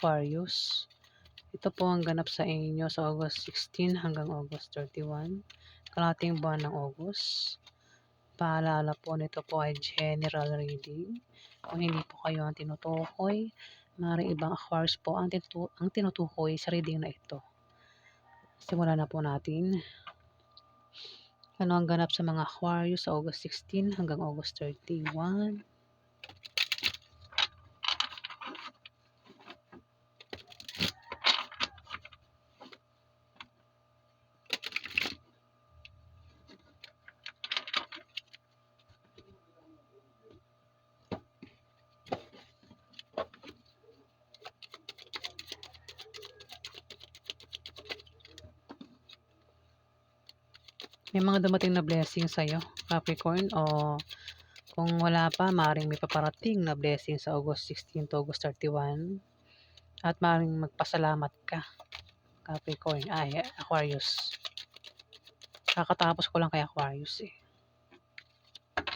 Aquarius. Ito po ang ganap sa inyo sa August 16 hanggang August 31. Kalahating buwan ng August. Paalala po nito po ay general reading. Kung hindi po kayo ang tinutukoy, maaaring ibang Aquarius po ang tinutukoy sa reading na ito. Simulan na po natin. Ano ang ganap sa mga Aquarius sa August 16 hanggang August 31? May mga dumating na blessing sa'yo, Capricorn, o kung wala pa, maaaring may paparating na blessing sa August 16 to August 31 at maaaring magpasalamat ka, Capricorn, Aquarius. Kakatapos ko lang kay Aquarius eh.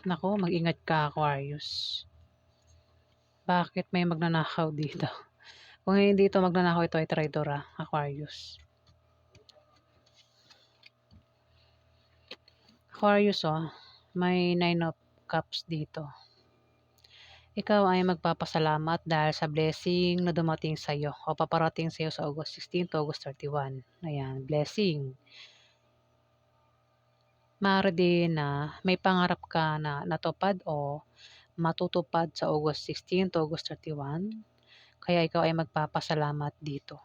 Nako, mag-ingat ka, Aquarius. Bakit may magnanakaw dito? Kung hindi ito magnanakaw, ito ay traidor, Aquarius. Aquarius, may 9 of Cups dito. Ikaw ay magpapasalamat dahil sa blessing na dumating sa iyo o paparating sa iyo sa August 16 to August 31. Ayan, blessing. Maaari din na may pangarap ka na natupad o matutupad sa August 16 to August 31. Kaya ikaw ay magpapasalamat dito.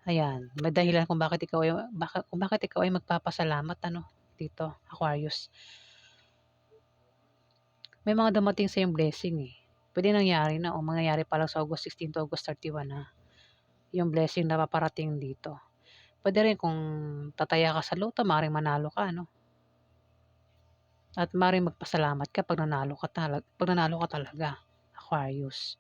Ayan, may dahilan kung bakit ikaw ay magpapasalamat dito, Aquarius. May mga dumating sa yung blessing eh. Pwede nangyari na o mangyayari pa lang sa August 16 to August 31 yung blessing na paparating dito. Pwede rin kung tataya ka sa loto, maaaring manalo ka, At maaaring magpasalamat ka pag nanalo ka talaga, Aquarius.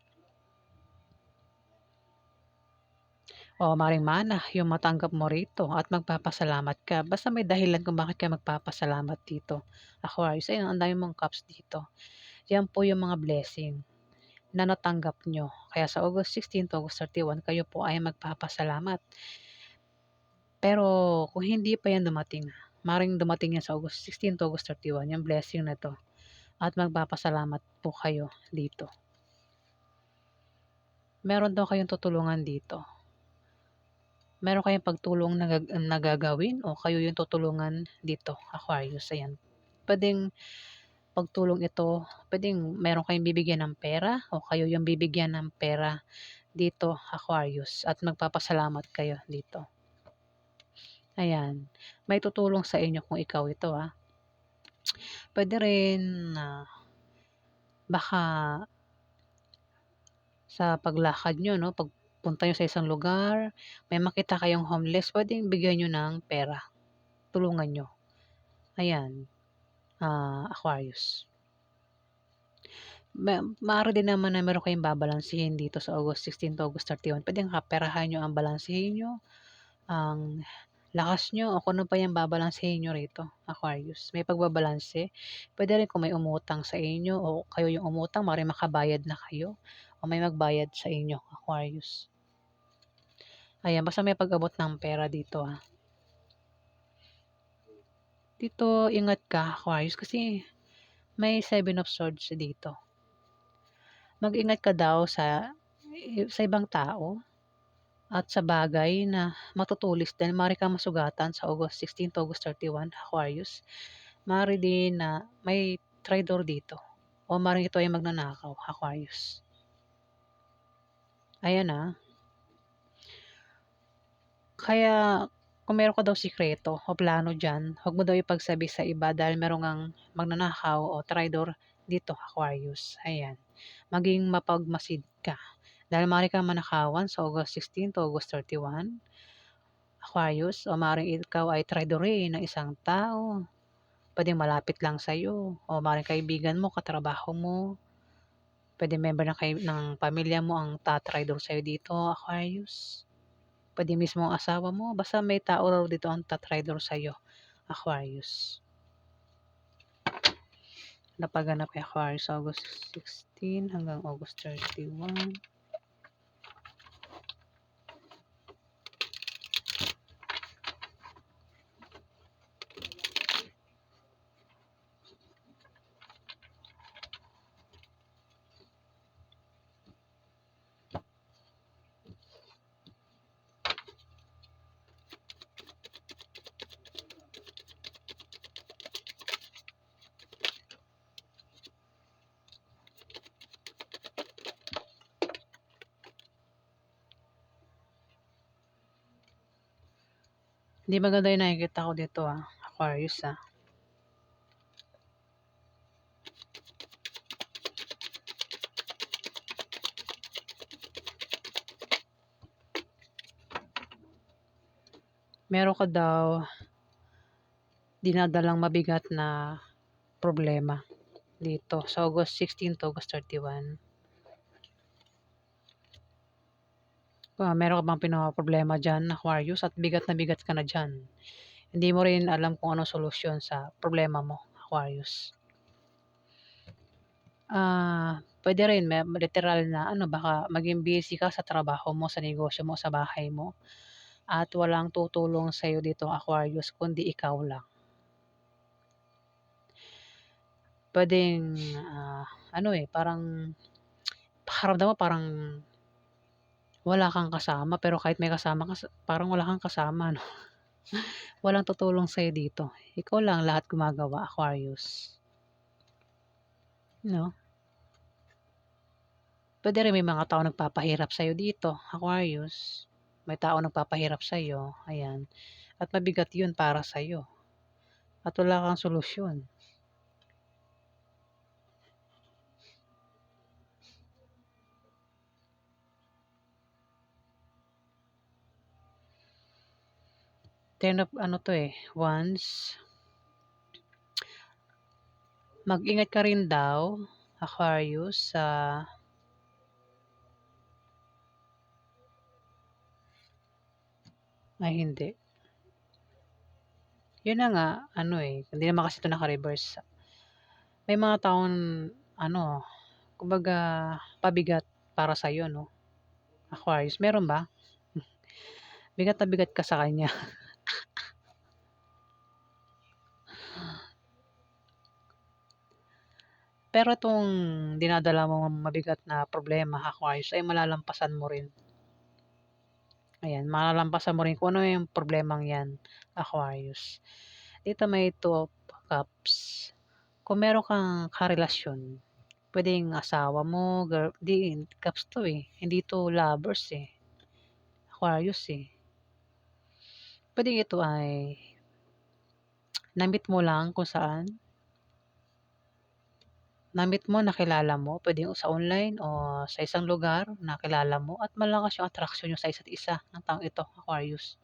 O maaaring mana yung matanggap mo rito at magpapasalamat ka. Basta may dahilan kung bakit ka magpapasalamat dito, Aquarius. Ayun, ang dami mong cups dito. Yan po yung mga blessing na natanggap nyo. Kaya sa August 16 to August 31, kayo po ay magpapasalamat. Pero kung hindi pa yan dumating, maring dumating yan sa August 16 to August 31, yung blessing na to. At magpapasalamat po kayo dito. Meron daw kayong tutulungan dito. Meron kayong pagtulong na nagagawin o kayo yung tutulungan dito, Aquarius. Ayan. Pwedeng pagtulong ito, pwedeng meron kayong bibigyan ng pera o kayo yung bibigyan ng pera dito, Aquarius. At magpapasalamat kayo dito. Ayan. May tutulong sa inyo kung ikaw ito, Pwede rin baka sa paglakad nyo, pagpunta nyo sa isang lugar, may makita kayong homeless, pwedeng bigyan nyo ng pera. Tulungan nyo. Ayan, Aquarius. Maaari din naman na meron kayong babalansihin dito sa August 16 to August 31. Pwedeng kaperahan nyo ang balansihin nyo, ang lakas nyo, o kung ano pa yung babalansihin nyo rito, Aquarius. May pagbabalanse. Pwede rin kung may umutang sa inyo o kayo yung umutang, maaari makabayad na kayo o may magbayad sa inyo, Aquarius. Ayan, basta may pag-abot ng pera dito, Dito, ingat ka, Aquarius, kasi may 7 of Swords dito. Mag-ingat ka daw sa ibang tao at sa bagay na matutulis dahil maaari kang masugatan sa August 16 to August 31, Aquarius. Maaari din na may traitor dito o maaaring ito ay magnanakaw, Aquarius. Ayan, Kaya kung meron ka daw sikreto o plano dyan, huwag mo daw ipagsabi sa iba dahil merong ang magnanakaw o traitor dito, Aquarius. Ayan. Maging mapagmasid ka. Dahil maaari kang manakawan sa August 16 to August 31, Aquarius, o maaaring ikaw ay traidorin ng isang tao. Pwedeng malapit lang sa'yo, o maaaring kaibigan mo, katrabaho mo. Pwede member ng pamilya mo ang tatraidor sa'yo dito, Aquarius. Pwede mismo ang asawa mo, basta may tao raw dito ang tatraidor sa'yo, Aquarius. Napaganap kay Aquarius August 16 hanggang August 31. Hindi maganda yung nakikita ko dito Aquarius Meron ka daw dinadalang mabigat na problema dito sa August 16 to August 31. Meron ka bang problema dyan, Aquarius, at bigat na bigat ka na dyan. Hindi mo rin alam kung anong solusyon sa problema mo, Aquarius. Pwede rin, may literal na baka maging busy ka sa trabaho mo, sa negosyo mo, sa bahay mo. At walang tutulong sa'yo dito, Aquarius, kundi ikaw lang. Pwedeng, parang, pakaramdam mo parang wala kang kasama, pero kahit may kasama ka, parang wala kang kasama, no? Walang tutulong sa'yo dito. Ikaw lang lahat gumagawa, Aquarius. No? Pwede rin may mga tao nagpapahirap sa'yo dito, Aquarius. May tao nagpapahirap sa'yo, ayan. At mabigat yun para sa'yo. At wala kang solusyon. Ten of wands. Mag-ingat ka rin daw, Aquarius, sa ay hindi. Yun na nga, hindi naman kasi ito naka-reverse. May mga taon, kumbaga, pabigat para sa'yo, no? Aquarius, meron ba? Bigat na bigat ka sa kanya. Pero itong dinadala mo mabigat na problema, Aquarius, ay malalampasan mo rin. Ayan, malalampasan mo rin kung ano yung problemang yan, Aquarius. Dito may two of cups. Kung meron kang karelasyon, pwedeng asawa mo, di, cups to hindi to lovers Aquarius Pwedeng ito ay na-meet mo lang kung saan. Na-meet mo, nakilala mo, pwedeng sa online o sa isang lugar, nakilala mo at malakas yung attraction nyo sa isa't isa ng taong ito, Aquarius.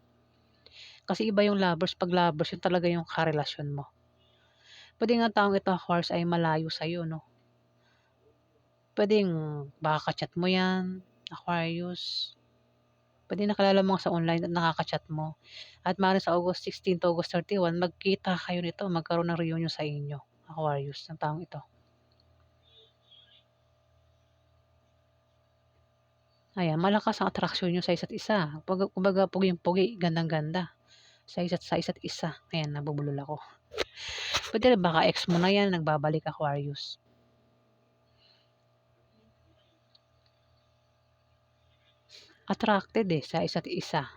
Kasi iba yung lovers, pag lovers, yun talaga yung karelasyon mo. Pwede nga taong ito, Aquarius, ay malayo sa'yo, no? Pwedeng baka chat mo yan, Aquarius. Pwede nakilala mo sa online at nakaka-chat mo. At maaaring sa August 16 to August 31, magkita kayo nito, magkaroon ng reunion sa inyo, Aquarius, ng taong ito. Ayan, malakas ang attraction nyo sa isa't isa. Kumbaga, puging-pugi, gandang-ganda. Sa isa't isa. Ayan, nabubulol ako. Pwede rin baka ex mo na yan, nagbabalik Aquarius. Attracted sa isa't isa.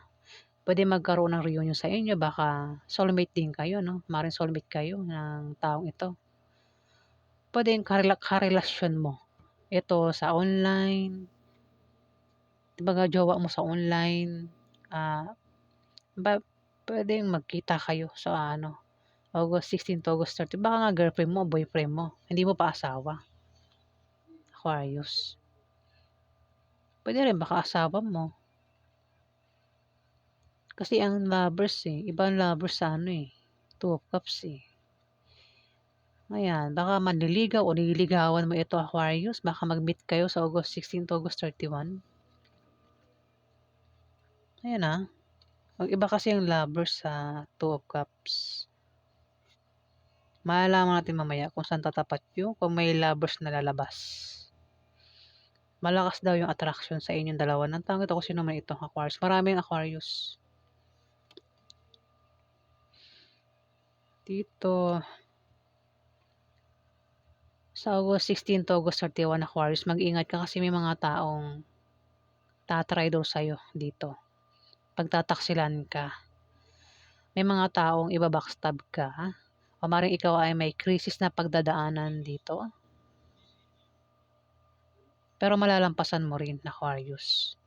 Pwede magkaroon ng reunion sa inyo, baka soulmate din kayo, no? Maring soulmate kayo ng taong ito. Pwede yung karelasyon mo. Ito sa online, kumbaga jowa mo sa online, pwedeng magkita kayo sa August 16 to August 30. Baka nga girlfriend mo, boyfriend mo, hindi mo pa asawa, Aquarius. Pwede rin baka asawa mo. Kasi ang lovers ibang lovers sa Two of Cups Ayan, baka manliligaw o nililigawan mo ito, Aquarius. Baka mag-meet kayo sa August 16 to August 31. Ayan Mag-iba kasi yung lovers sa Two of Cups. Malalaman natin mamaya kung saan tatapat yung kung may lovers na lalabas. Malakas daw yung attraction sa inyong dalawa. Nang tanong ito kung sino man itong Aquarius. Maraming Aquarius. Dito, sa August 16 to August 31, Aquarius, mag-ingat ka kasi may mga taong tatry daw sa'yo dito. Pagtataksilan ka. May mga taong ibabackstab ka. O maring ikaw ay may krisis na pagdadaanan dito. Pero malalampasan mo rin, Aquarius.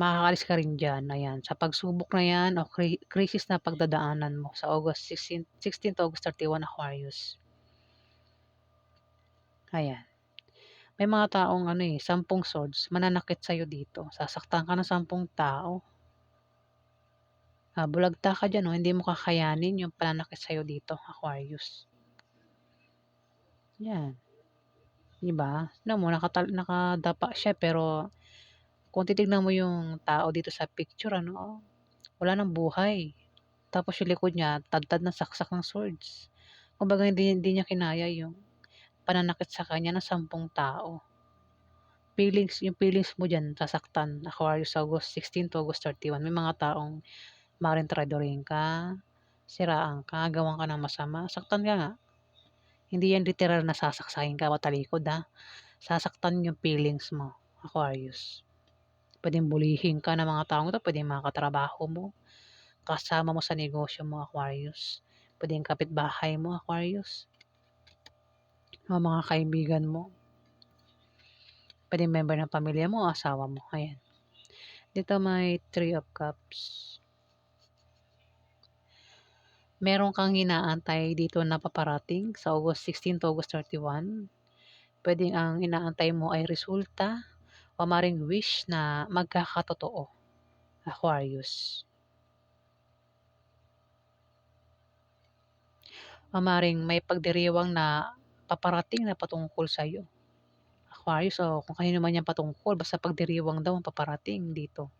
makakaalis ka rin diyan, ayan. Sa pagsubok na 'yan o krisis na pagdadaanan mo sa August 16 to August 31, Aquarius. Ayan. May mga taong ano, 10 swords mananakit sa'yo dito, sasaktan ka ng 10 tao. Bulagta ka diyan 'no, hindi mo kakayanin yung pananakit sa'yo dito, Aquarius. 'Yan, 'di ba? Tignan mo nakadapa siya pero kung titignan mo yung tao dito sa picture ano, wala ng buhay. Tapos yung likod niya tadtad ng saksak ng swords. Kumbaga hindi niya kinaya yung pananakit sa kanya ng 10 tao. Yung feelings mo diyan sasaktan, Aquarius, August 16 to August 31. May mga taong maaaring traidorin ka, siraan ka, gawan ka ng masama, saktan ka nga. Hindi yan literal na sasaksakin ka patalikod ha. Sasaktan yung feelings mo, Aquarius. Pwedeng bulihin ka ng mga taong ito, pwedeng mga katrabaho mo, kasama mo sa negosyo mo, Aquarius. Pwedeng kapitbahay mo, Aquarius. O mga kaibigan mo. Pwedeng member ng pamilya mo o asawa mo. Ayan. Dito may 3 of Cups. Meron kang inaantay dito na paparating sa August 16 to August 31. Pwedeng ang inaantay mo ay resulta o maring wish na magkakatotoo, Aquarius. O maring may pagdiriwang na paparating na patungkol sa iyo, Aquarius, o kung kanino man yan patungkol, basta pagdiriwang daw ang paparating dito.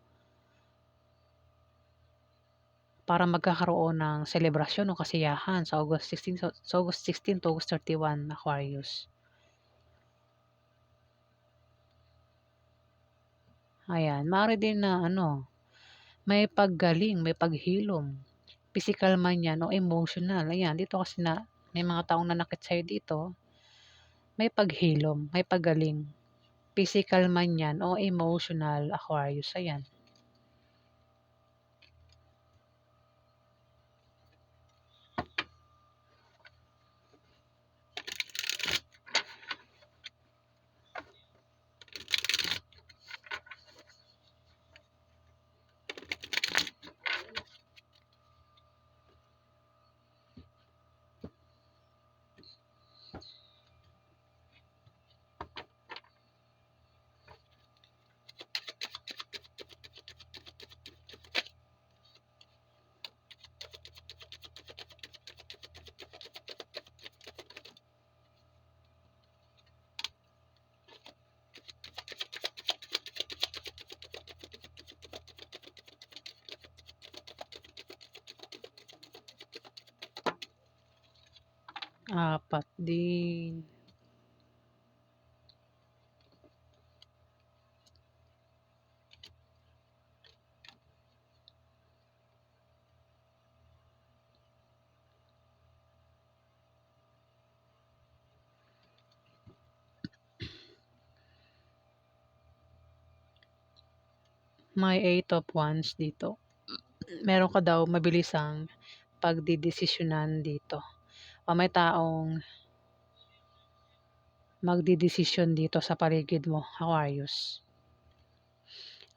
Para magkakaroon ng selebrasyon o kasiyahan sa August 16 to August 31, Aquarius. Ayan, maaari din na may paggaling, may paghilom. Physical man yan o emotional. Ayan, dito kasi na may mga taong nanakit sa'yo dito. May paghilom, may paggaling. Physical man yan o emotional, Aquarius. Ayan. Apat din. May 8 of Wands dito. Meron ka daw mabilisang pagdidesisyonan dito. O may taong magdidesisyon dito sa paligid mo, Aquarius.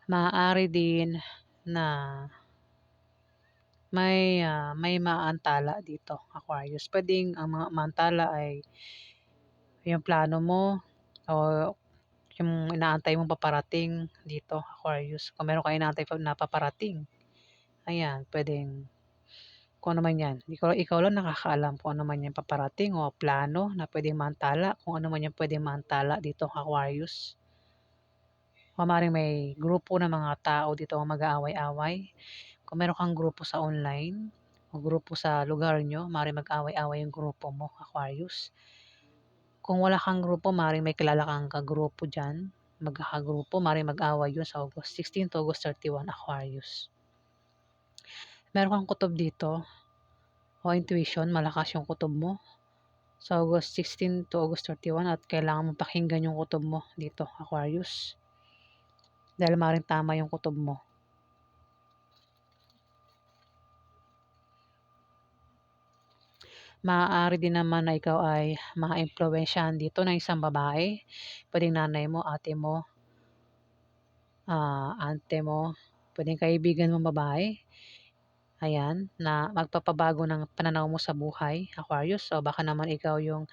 Maaari din na may maantala dito, Aquarius. Pwedeng ang mga maantala ay yung plano mo o yung inaantay mong paparating dito, Aquarius. Kung meron kang inaantay na paparating, ayan, pwedeng kung ano man yan. Ikaw lang nakakaalam kung ano man yan paparating o plano na pwedeng maantala, kung ano man yan pwedeng maantala dito, Aquarius. O maaaring may grupo ng mga tao dito ang mag-aaway-away. Kung meron kang grupo sa online o grupo sa lugar nyo, maaaring mag-away-away yung grupo mo, Aquarius. Kung wala kang grupo, maaaring may kilala kang kagrupo dyan. Magkakagrupo, maaaring mag-away yun sa August 16 to August 31, Aquarius. Meron kang kutob dito o intuition, malakas yung kutob mo sa August 16 to August 31 at kailangan mo pakinggan yung kutob mo dito, Aquarius. Dahil maaaring tama yung kutob mo. Maaari din naman na ikaw ay maimpluwensyahan dito ng isang babae. Pwedeng nanay mo, ate mo, ante mo, puwedeng kaibigan mong babae, ayan, na magpapabago ng pananaw mo sa buhay, Aquarius. O baka naman ikaw yung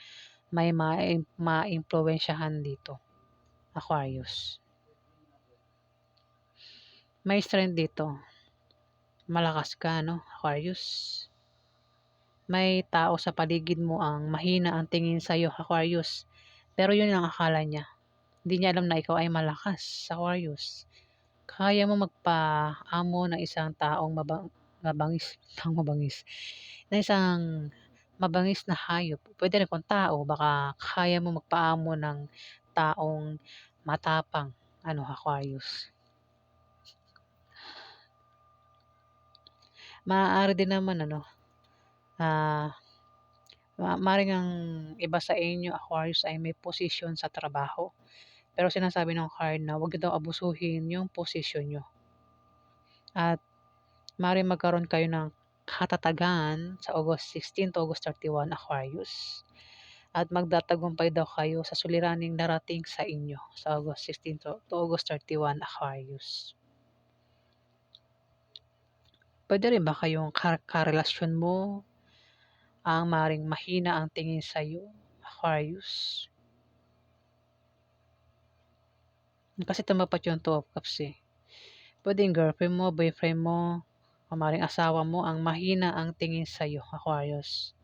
may maimpluwensyahan dito, Aquarius. May strength dito, malakas ka 'no, Aquarius. May tao sa paligid mo ang mahina ang tingin sa'yo, Aquarius, pero yun ang akala niya. Hindi niya alam na ikaw ay malakas, Aquarius. Kaya mo magpaamo ng isang taong mabangis mabangis, na isang mabangis na hayop. Puwede rin kung tao, baka kaya mo magpaamo ng taong matapang ano, Aquarius. Maaari din naman ano, ah, maaaring ang iba sa inyo, Aquarius, ay may posisyon sa trabaho. Pero sinasabi ng card na huwag niyo daw abusuhin yung posisyon niyo. At maaaring magkaroon kayo ng katatagan sa August 16 to August 31, Aquarius. At magtatagumpay daw kayo sa suliraning darating sa inyo sa August 16 to August 31, Aquarius. Puwede rin ba kayong karelasyon mo ang maaaring mahina ang tingin sa'yo, Aquarius? Kasi tumapat yung Two of Cups, eh. Puwedeng girlfriend mo, boyfriend mo, o maaaring asawa mo ang mahina ang tingin sa'yo, Aquarius.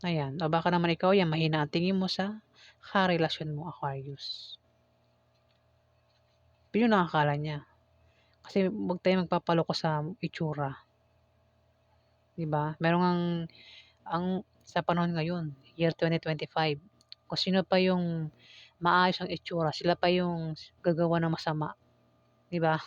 Ayan, o baka naman ikaw yan mahina ang tingin mo sa karelasyon mo, Aquarius. Yun ang akala niya. Kasi huwag tayong magpapaloko sa itsura, 'di ba? Merong ang sa panahon ngayon, year 2025, kung sino pa yung maayos ang itsura, sila pa yung gagawa ng masama, 'di ba?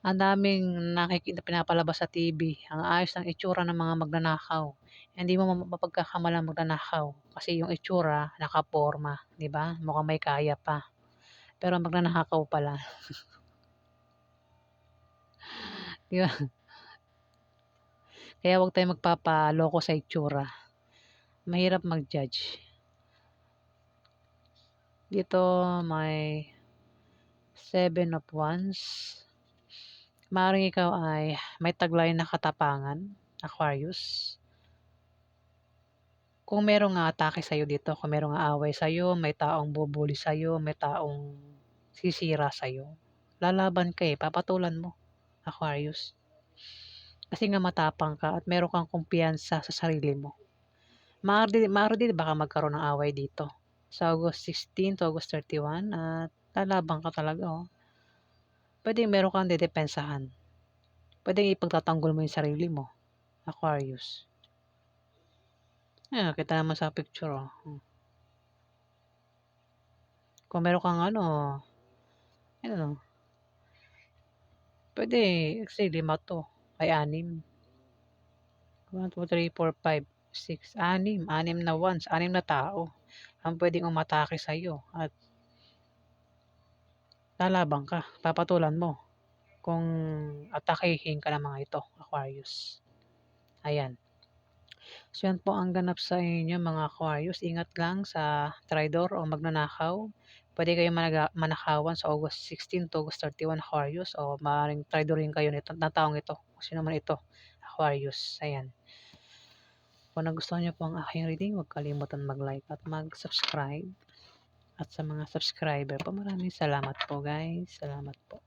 Ang daming pinapalabas sa TV, ang ayos ng itsura ng mga magnanakaw. Hindi mo mapagkakamalang magnanakaw kasi yung itsura nakaporma, 'di ba? Mukhang may kaya pa, pero magnanakaw pala, 'di ba? Kaya huwag tayong magpapaloko sa itsura. Mahirap mag-judge. Dito may 7 of Wands. Maaaring ikaw ay may taglay na katapangan, Aquarius. Kung merong atake sa'yo dito, kung merong aaway sa'yo, may taong bubuli sa'yo, may taong sisira sa'yo, lalaban ka eh, papatulan mo, Aquarius. Kasi nga matapang ka at meron kang kumpiyansa sa sarili mo. Maaari din baka magkaroon ng away dito sa August 16 to August 31 at lalaban ka talaga, oh. Puwedeng meron kang dedepensahan. Puwedeng ipagtatanggol mo yung sarili mo, Aquarius. Ayan, kita naman sa picture, oh. Kung meron kang ano, ano, puwede kasi 5 'to, ay 6. 1, 2, 3, 4, 5, 6, 6 na wands, 6 na tao ang puwedeng umatake sa'yo at lalaban ka, papatulan mo kung atakehin ka ng mga ito, Aquarius. Ayan. So, yan po ang ganap sa inyo mga Aquarius. Ingat lang sa traitor o magnanakaw. Puwede kayong manakawan sa August 16 to August 31, Aquarius, o maaaring traidorin kayo ng taong ito, kung sino man ito, Aquarius. Ayan. Kung nagustuhan niyo po ang aking reading, huwag kalimutan mag-like at mag-subscribe. At sa mga subscriber po, maraming salamat po guys. Salamat po.